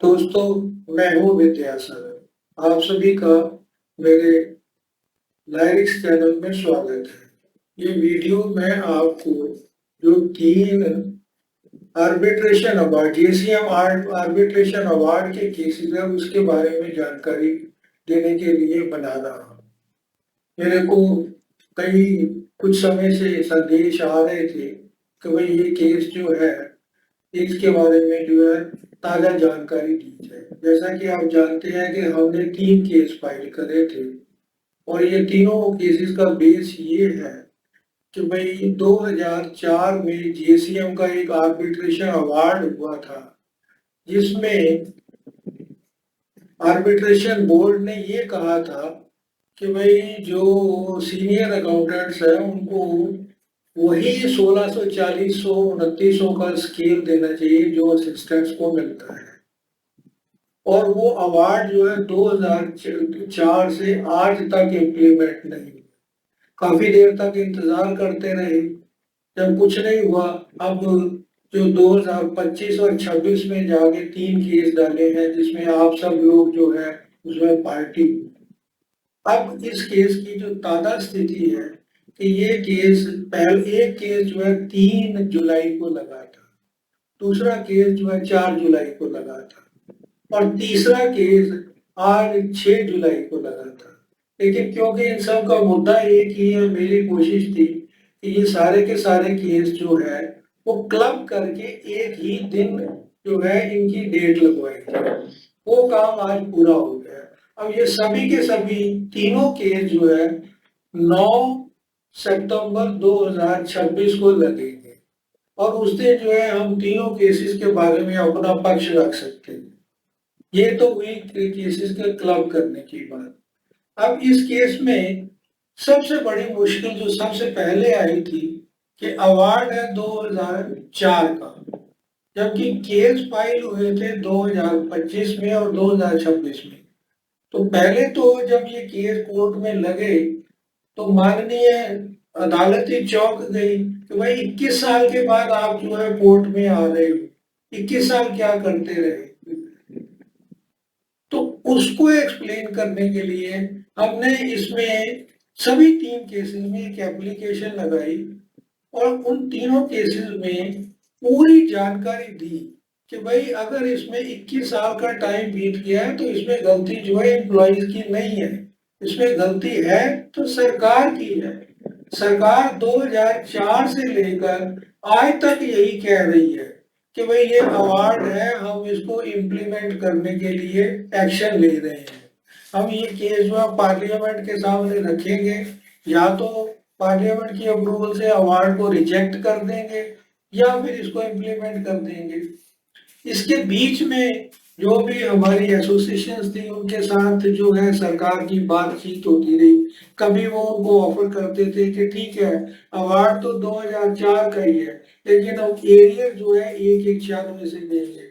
दोस्तों, मैं हूँ विद्यासागर। आप सभी का मेरे लाइरिक्स चैनल में स्वागत है। ये वीडियो मैं आपको जो 3 arbitration award JCM arbitration award के केसेस है उसके बारे में जानकारी देने के लिए बना रहा हूँ। मेरे को कई कुछ समय से संदेश आ रहे थे कि भाई ये केस जो है इसके बारे में जो है ताजा जानकारी दी जाए। जैसा कि आप जानते हैं कि हमने 3 केस फाइल करे थे और ये तीनों केसेस का बेस ये है कि भाई 2004 में जेसीएम का एक आर्बिट्रेशन अवार्ड हुआ था, जिसमें आर्बिट्रेशन बोर्ड ने ये कहा था कि भाई जो सीनियर अकाउंटेंट्स है उनको वही 1640 2900 का स्केल देना चाहिए जो असिस्टेंट्स को मिलता है। और वो अवार्ड जो है 2004 से आज तक इम्प्लीमेंट नहीं। काफी देर तक इंतजार करते रहे, जब कुछ नहीं हुआ। अब जो 2025 और 26 में जाके 3 केस डाले हैं जिसमें आप सब लोग जो है उसमें पार्टी। अब इस केस की जो ताजा स्थिति है कि ये केस पहले एक केस जो है 3 जुलाई को लगा था, दूसरा केस जो है 4 जुलाई को लगा था और तीसरा केस आज 6 जुलाई को लगा था। लेकिन क्योंकि इन सब का मुद्दा एक ही है, मेरी कोशिश थी कि ये सारे के सारे केस जो है वो क्लब करके एक ही दिन जो है इनकी डेट लगवाई थी। वो काम आज पूरा हो गया। अब ये सभी के सभी तीनों केस जो है 9 सितंबर 2026 को लगेंगे और उस दिन जो है हम तीनों केसेस के बारे में अपना पक्ष रख सकते हैं। ये तो हुई केसेस का क्लब करने की बात। अब इस केस में सबसे बड़ी मुश्किल जो सबसे पहले आई थी कि अवार्ड है 2004 का, जबकि केस फाइल हुए थे 2025 में और 2026 में। तो पहले तो जब ये केस कोर्ट में लगे तो माननीय अदालत ही चौंक गई कि भाई 21 साल के बाद आप जो है कोर्ट में आ रहे हो, 21 साल क्या करते रहे। तो उसको एक्सप्लेन करने के लिए हमने इसमें सभी 3 केसेस में एक एप्लीकेशन लगाई और उन तीनों केसेस में पूरी जानकारी दी कि भाई अगर इसमें 21 साल का टाइम बीत गया है तो इसमें गलती जो है एम्प्लॉइज की नहीं है, इसमें गलती है तो सरकार की है। सरकार 2004 से लेकर आज तक यही कह रही है कि भाई ये अवार्ड है, हम इसको इम्प्लीमेंट करने के लिए एक्शन ले रहे हैं। हम ये केस जो है पार्लियामेंट के सामने रखेंगे, या तो पार्लियामेंट की अप्रूवल से अवार्ड को रिजेक्ट कर देंगे या फिर इसको इम्प्लीमेंट कर देंगे। इसके बीच में जो भी हमारी एसोसिएशंस थी उनके साथ जो है सरकार की बातचीत होती रही। कभी वो उनको ऑफर करते थे कि ठीक है अवार्ड तो 2004 का ही है लेकिन हम एरियर जो है 196 से देंगे।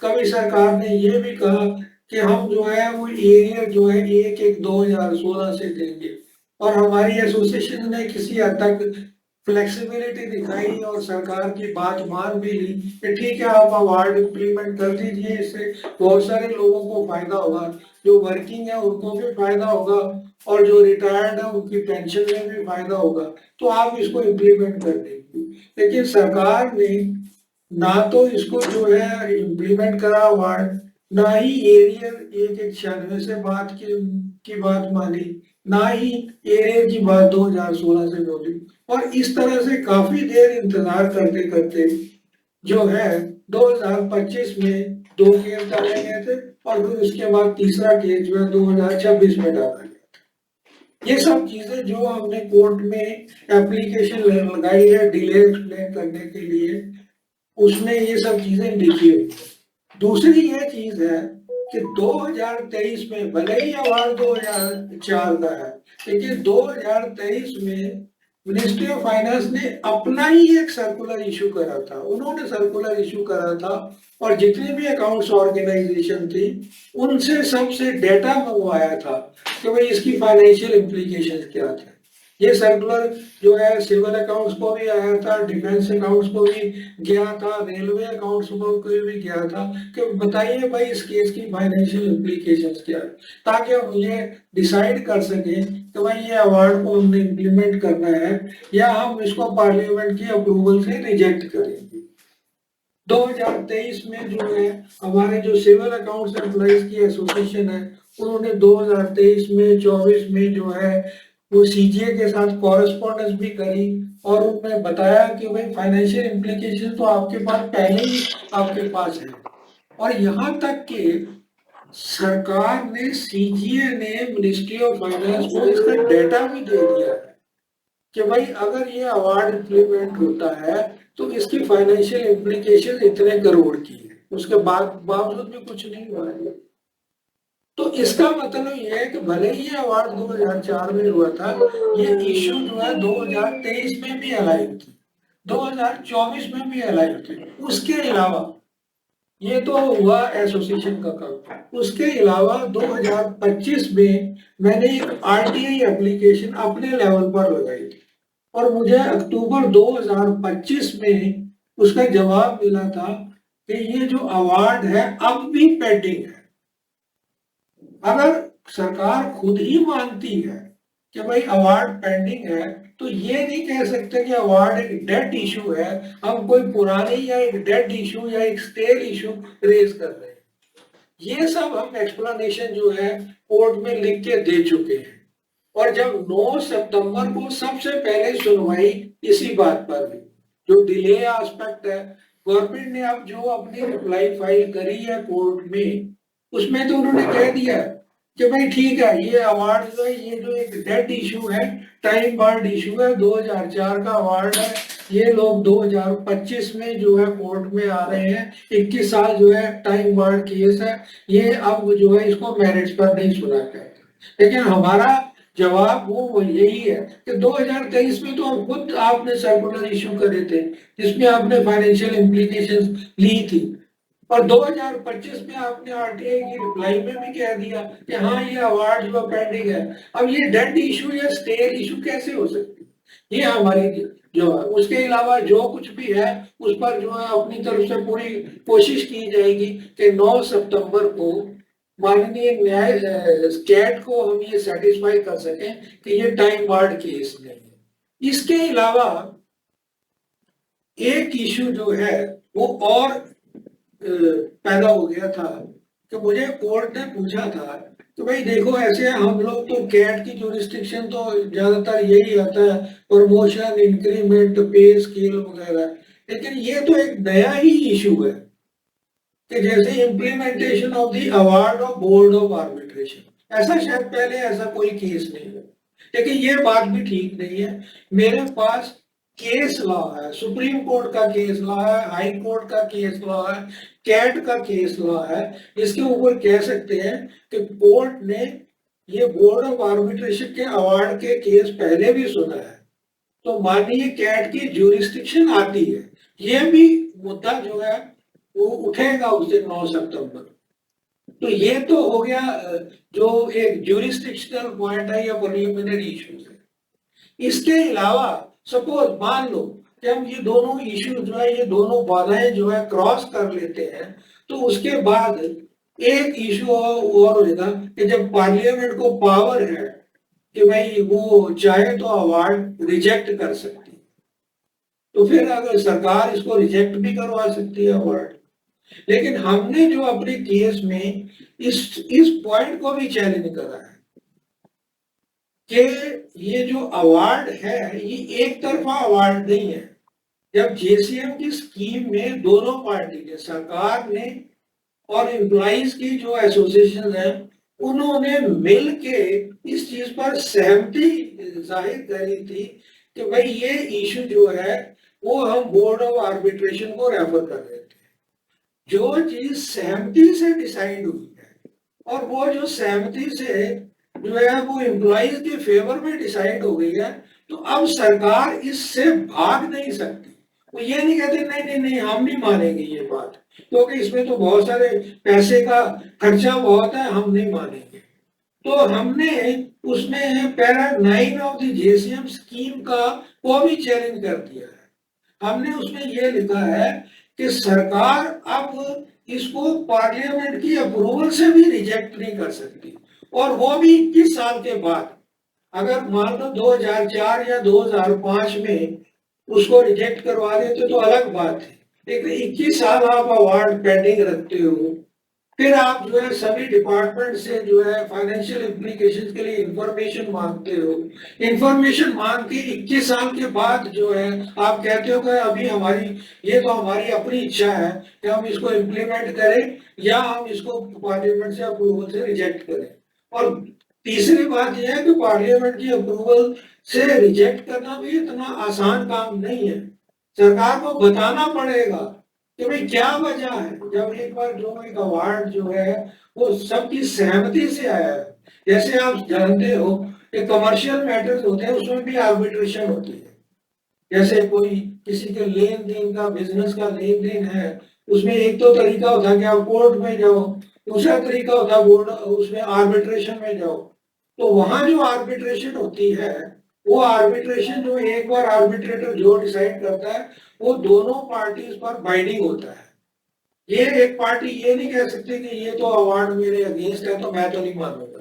कभी सरकार ने ये भी कहा कि हम जो है वो एरियर जो है 1/1/2016 से देंगे। और हमारी एसोसिएशन ने किसी हद तक फ्लेक्सिबिलिटी दिखाई और सरकार की बात मान भी ली कि ठीक है आप अवार्ड इम्प्लीमेंट कर दीजिए, इससे बहुत सारे लोगों को फायदा होगा, जो वर्किंग है उनको भी फायदा होगा और जो रिटायर्ड है उनकी पेंशन में भी फायदा होगा, तो आप इसको इम्प्लीमेंट कर दीजिए। लेकिन सरकार ने ना तो इसको जो है इम्प्लीमेंट करा अवार्ड, ना ही एरियर 1/96 से बात की बात मानी, ना ही एरियर की बात 2016 से बोली। और इस तरह से काफी देर इंतजार करते करते जो है 2025 में 2 केस डाले गए थे और फिर उसके बाद तीसरा केस जो है 2026 में डाला गया। ये सब चीजें जो हमने कोर्ट में एप्लीकेशन लगाई है डिले एक्सप्लेन करने के लिए, उसमें ये सब चीजें लिखी हुई है। दूसरी ये चीज है कि 2023 में भले ही अवार्ड 2004 का है, लेकिन 2023 में मिनिस्ट्री ऑफ फाइनेंस ने अपना ही एक सर्कुलर इशू करा था। उन्होंने सर्कुलर इशू करा था और जितनी भी अकाउंट्स ऑर्गेनाइजेशन थी उनसे सबसे डेटा मंगवाया था कि भाई इसकी फाइनेंशियल इम्प्लीकेशन क्या थे। ये सर्कुलर जो है सिविल अकाउंट्स को भी आया था, डिफेंस अकाउंट्स को भी गया था, रेलवे अकाउंट्स को भी गया था कि बताइए भाई इस केस की फाइनेंशियल इम्प्लीकेशंस क्या है, ताकि हम ये डिसाइड कर सकें कि भाई ये अवार्ड को हमने इम्प्लीमेंट करना है या हम इसको पार्लियामेंट की अप्रूवल से रिजेक्ट करेंगे। 2023 में जो है हमारे जो सिविल अकाउंट्स एम्प्लॉइज की एसोसिएशन है, उन्होंने 2023 में 24 में जो है वो सीजीए के साथ कॉरेस्पॉन्डेंस भी करी और उन्होंने बताया कि भाई फाइनेंशियल इम्प्लीकेशन तो आपके पास पहले ही आपके पास है। और यहाँ तक कि सरकार ने, सीजीए ने मिनिस्ट्री ऑफ फाइनेंस को इसका डेटा भी दे दिया है कि भाई अगर ये अवार्ड इम्प्लीमेंट होता है तो इसकी फाइनेंशियल इम्प्लीकेशन इतने करोड़ की है, उसके बावजूद भी कुछ नहीं हुआ है। तो इसका मतलब ये है कि भले ही ये अवार्ड 2004 में हुआ था, ये इशू जो है 2023 में भी अलाइव थी, 2024 में भी अलाइव थी। उसके अलावा ये तो हुआ एसोसिएशन का काम, उसके अलावा 2025 में मैंने एक आरटीआई एप्लीकेशन अपने लेवल पर लगाई थी और मुझे अक्टूबर 2025 में उसका जवाब मिला था कि ये जो अवार्ड है अब भी पेंडिंग है। अगर सरकार खुद ही मानती है कि भाई अवार्ड पेंडिंग है तो ये नहीं कह सकते कि अवार्ड एक डेड इशू है, हम कोई पुरानी या एक डेड इशू या एक स्टेल इशू रेज कर रहे हैं। ये सब हम एक्सप्लेनेशन जो है कोर्ट में लिख के दे चुके हैं और जब 9 सितंबर को सबसे पहले सुनवाई इसी बात पर हुई, जो डिले एस्पेक्ट है, गवर्नमेंट ने अब जो अपनी रिप्लाई फाइल करी है कोर्ट में, उसमें तो उन्होंने कह दिया कि भाई ठीक है, ये अवार्ड जो है ये जो एक डेड इशू है, टाइम बार्ड इशू है, 2004 का अवार्ड है, ये लोग 2025 में जो है कोर्ट में आ रहे हैं, 21 साल जो है टाइम बार्ड केस है, ये अब जो है इसको मेरिट्स पर नहीं सुना जाएगा। लेकिन हमारा जवाब वो यही है कि 2023 में तो हम खुद आपने सर्कुलर इशू करे थे जिसमें आपने फाइनेंशियल इम्प्लीकेशंस ली थी और 2025 में आपने आरटीआई की रिप्लाई में भी कह दिया कि हाँ ये अवार्ड जो पेंडिंग है। अब ये डेड इशू या स्टेल इशू कैसे हो सकती है, ये हमारी जो है। उसके अलावा जो कुछ भी है उस पर जो है अपनी तरफ से पूरी कोशिश की जाएगी कि 9 सितंबर को माननीय न्याय स्टेट को हम ये सेटिस्फाई कर सकें कि ये टाइम बार्ड केस नहीं है। इसके अलावा एक इशू जो है वो और पैदा हो गया था कि मुझे कोर्ट ने पूछा था कि भाई देखो ऐसे हम लोग तो कैट की जुरिस्डिक्शन तो ज्यादातर यही आता है, प्रमोशन, इंक्रीमेंट, पे स्केल वगैरह, लेकिन ये तो एक नया ही इशू है कि जैसे implementation of the award of board of arbitration, ऐसा शायद पहले ऐसा कोई केस नहीं है। लेकिन ये बात भी ठीक नहीं है। मेरे पास केस लॉ है, सुप्रीम कोर्ट का केस लॉ है, हाई कोर्ट का केस लॉ है, कैट का केस लॉ है, इसके ऊपर कह सकते हैं कि कोर्ट ने ये बोर्ड ऑफ आर्बिट्रेशन के अवार्ड के केस पहले भी सुना है, तो माननीय कैट की ज्यूरिस्डिक्शन आती है। ये भी मुद्दा जो है वो उठेगा उस दिन 9 सितंबर। तो ये तो हो गया जो एक ज्यूरिस्डिक्शनल पॉइंट है या प्रिलिमिनरी इश्यूज है। इसके अलावा सपोज मान लो कि हम ये दोनों इश्यू जो है, ये दोनों बाधाएं जो है क्रॉस कर लेते हैं, तो उसके बाद एक इशू और होगा कि जब पार्लियामेंट को पावर है कि भाई वो चाहे तो अवार्ड रिजेक्ट कर सकती है, तो फिर अगर सरकार इसको रिजेक्ट भी करवा सकती है अवार्ड। लेकिन हमने जो अपने केस में इस पॉइंट को भी चैलेंज करा है कि ये जो अवार्ड है ये एक तरफा अवार्ड नहीं है। जब जेसीएम की स्कीम में दोनों पार्टी ने, सरकार ने और एम्प्लॉइज की जो एसोसिएशन है, उन्होंने मिल के इस चीज पर सहमति जाहिर करी थी कि भाई ये इशू जो है वो हम बोर्ड ऑफ आर्बिट्रेशन को रेफर कर रहे थे। जो चीज सहमति से डिसाइड हुई है और वो जो सहमति से जो है वो एम्प्लॉइज के फेवर में डिसाइड हो गई है, तो अब सरकार इससे भाग नहीं सकती। वो ये नहीं कहते नहीं नहीं नहीं हम नहीं मानेंगे ये बात, क्योंकि इसमें तो बहुत सारे पैसे का खर्चा बहुत है, हम नहीं मानेंगे। तो हमने उसमें para 9 of the JCM scheme का को भी चैलेंज कर दिया है। हमने उसमें ये लिखा है कि सरकार अब इसको पार्लियामेंट की अप्रूवल से भी रिजेक्ट नहीं कर सकती, और वो भी 21 साल के बाद। अगर मान लो 2004 या 2005 में उसको रिजेक्ट करवा देते तो अलग बात है, लेकिन 21 साल आप अवार्ड पेंडिंग रखते हो, फिर आप जो है सभी डिपार्टमेंट से जो है फाइनेंशियल इम्प्लीकेशन के लिए इंफॉर्मेशन मांगते हो। इंफॉर्मेशन मांग के 21 साल के बाद जो है आप कहते हो कि अभी हमारी ये तो हमारी अपनी इच्छा है कि हम इसको इम्प्लीमेंट करें या हम इसको पार्लियामेंट से अप्रूवल से रिजेक्ट करें। और तीसरी बात यह है कि पार्लियामेंट की अप्रूवल से रिजेक्ट करना भी इतना आसान काम नहीं है। सरकार को बताना पड़ेगा कि भाई क्या वजह है। जब एक बार जो एक अवार्ड जो है वो सबकी सहमति से आया है, जैसे आप जानते हो कि कमर्शियल मैटर्स होते हैं उसमें भी आर्बिट्रेशन होती है। जैसे कोई किसी के लेन देन का, बिजनेस का लेन देन है, उसमें एक तो तरीका होता है कि आप कोर्ट में जाओ, दूसरा तरीका होता है बोर्ड उसमें आर्बिट्रेशन में जाओ। तो वहां जो आर्बिट्रेशन होती है, वो आर्बिट्रेशन जो एक बार आर्बिट्रेटर जो डिसाइड करता है वो दोनों पार्टीज पर बाइंडिंग होता है। ये एक पार्टी ये नहीं कह सकती कि ये तो अवार्ड मेरे अगेंस्ट है तो मैं तो नहीं मानूंगा।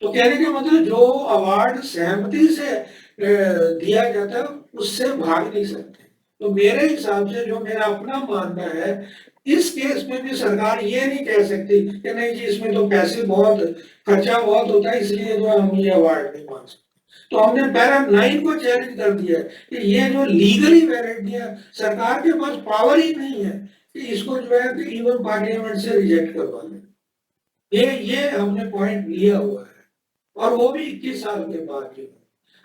तो कहने का मतलब जो अवार्ड सहमति से दिया जाता है उससे भाग नहीं सकते। तो मेरे हिसाब से जो मेरा अपना मानना है, इस केस में भी सरकार ये नहीं कह सकती कि नहीं जी इसमें तो पैसे बहुत खर्चा बहुत होता है इसलिए जो हम ये अवार्ड नहीं मान सकते। तो हमने पैरा 9 को चैलेंज कर दिया कि ये जो लीगली वैलिड है, सरकार के पास पावर ही नहीं है कि इसको जो है कि इवन पार्लियामेंट से रिजेक्ट करवा ले। ये हमने पॉइंट लिया हुआ है, और वो भी 21 साल के बाद जो।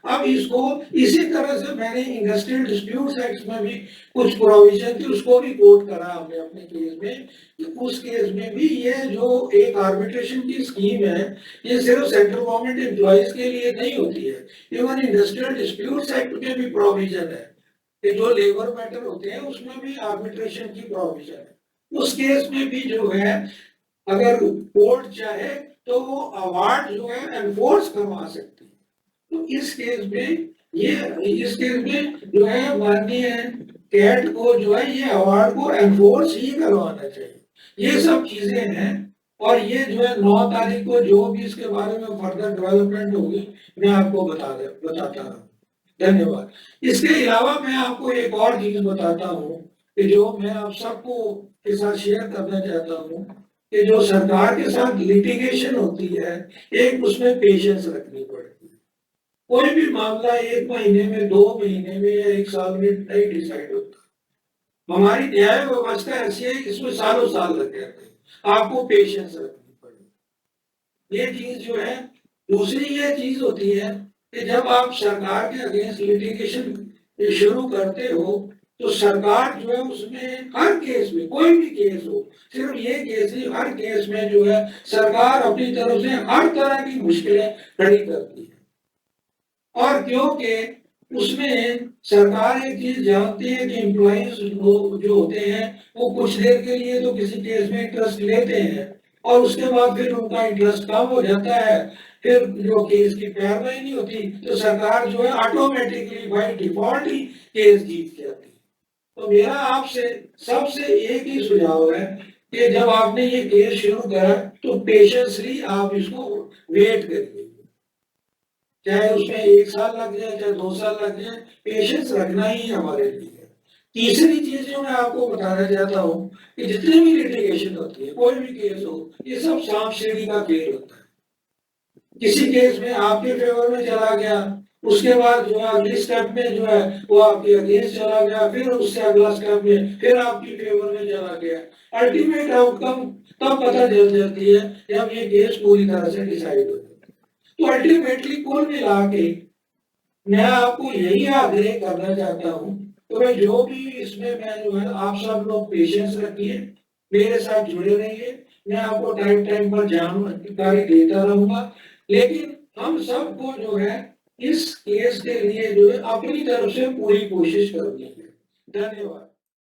अब इसको इसी तरह से मैंने इंडस्ट्रियल डिस्प्यूट्स एक्ट में भी कुछ प्रोविजन थी उसको भी कोट करा हमने अपने केस में, कि उस केस में भी ये जो एक आर्बिट्रेशन की स्कीम है ये सिर्फ सेंट्रल गवर्नमेंट एम्प्लॉइज के लिए नहीं होती है। इवन इंडस्ट्रियल डिस्प्यूट्स एक्ट में भी प्रोविजन है कि जो लेबर मैटर होते हैं उसमें भी आर्बिट्रेशन की प्रोविजन है। उस केस में भी जो है अगर कोर्ट चाहे तो वो अवार्ड जो है एनफोर्स करवा सकती है। तो इस केस में जो है माननीय कैट को जो है ये अवार्ड को एनफोर्स ही करवाना चाहिए। ये सब चीजें हैं, और ये जो है 9 तारीख को जो भी इसके बारे में फर्दर डेवलपमेंट होगी मैं आपको बताता हूँ। धन्यवाद। इसके अलावा मैं आपको एक और चीज बताता हूँ कि जो मैं आप सबको के साथ शेयर करना चाहता हूँ कि जो सरकार के साथ लिटिगेशन होती है, एक उसमें पेशेंस रखनी पड़ती है। कोई भी मामला 1 महीने में, 2 महीने में या 1 साल में नहीं डिसाइड होता। हमारी न्याय व्यवस्था ऐसी है इसमें सालों साल लग जाते हैं। आपको पेशेंस रखनी पड़ेगी, ये चीज जो है। दूसरी ये चीज होती है कि जब आप सरकार के अगेंस्ट लिटिगेशन शुरू करते हो तो सरकार जो है उसमें हर केस में, कोई भी केस हो, सिर्फ ये केस नहीं, हर केस में जो है सरकार अपनी तरफ से हर तरह की मुश्किलें खड़ी करती है। और क्योंकि उसमें सरकार एक चीज जानती है कि एम्प्लॉइज जो होते हैं वो कुछ देर के लिए तो किसी केस में इंटरेस्ट लेते हैं और उसके बाद फिर उनका इंटरेस्ट कम हो जाता है, फिर जो केस की कार्रवाई नहीं होती तो सरकार जो है ऑटोमेटिकली बाय डिफॉल्ट ही केस जीत जाती है। तो मेरा आपसे सबसे एक ही सुझाव है कि जब आपने ये केस शुरू करा तो पेशेंसली आप इसको वेट करिए, चाहे उसमें 1 साल लग जाए चाहे 2 साल लग जाए, पेशेंस रखना ही हमारे लिए है। तीसरी चीज जो मैं आपको बताना चाहता हूँ कि जितनी भी लिटिगेशन होती है, कोई भी केस हो, ये सब सांप सीढ़ी का खेल होता है। किसी केस में आपके फेवर में चला गया, उसके बाद जो है अगली स्टेप में जो है वो आपके अगेंस्ट चला गया, फिर उससे अगला स्टेप में फिर आपकी फेवर में चला गया। अल्टीमेट आउटकम तब पता चल जाती है जब ये केस पूरी तरह से डिसाइड हो जाता है। तो अल्टीमेटली कुल मिला के मैं आपको यही आग्रह करना चाहता हूँ तो मैं जो भी इसमें मैं जो है आप सब लोग पेशेंस रखिए, मेरे साथ जुड़े रहिए, मैं आपको टाइम टाइम पर जानकारी देता रहूंगा। लेकिन हम सबको जो है इस केस के लिए जो है अपनी तरफ से पूरी कोशिश करनी है। धन्यवाद।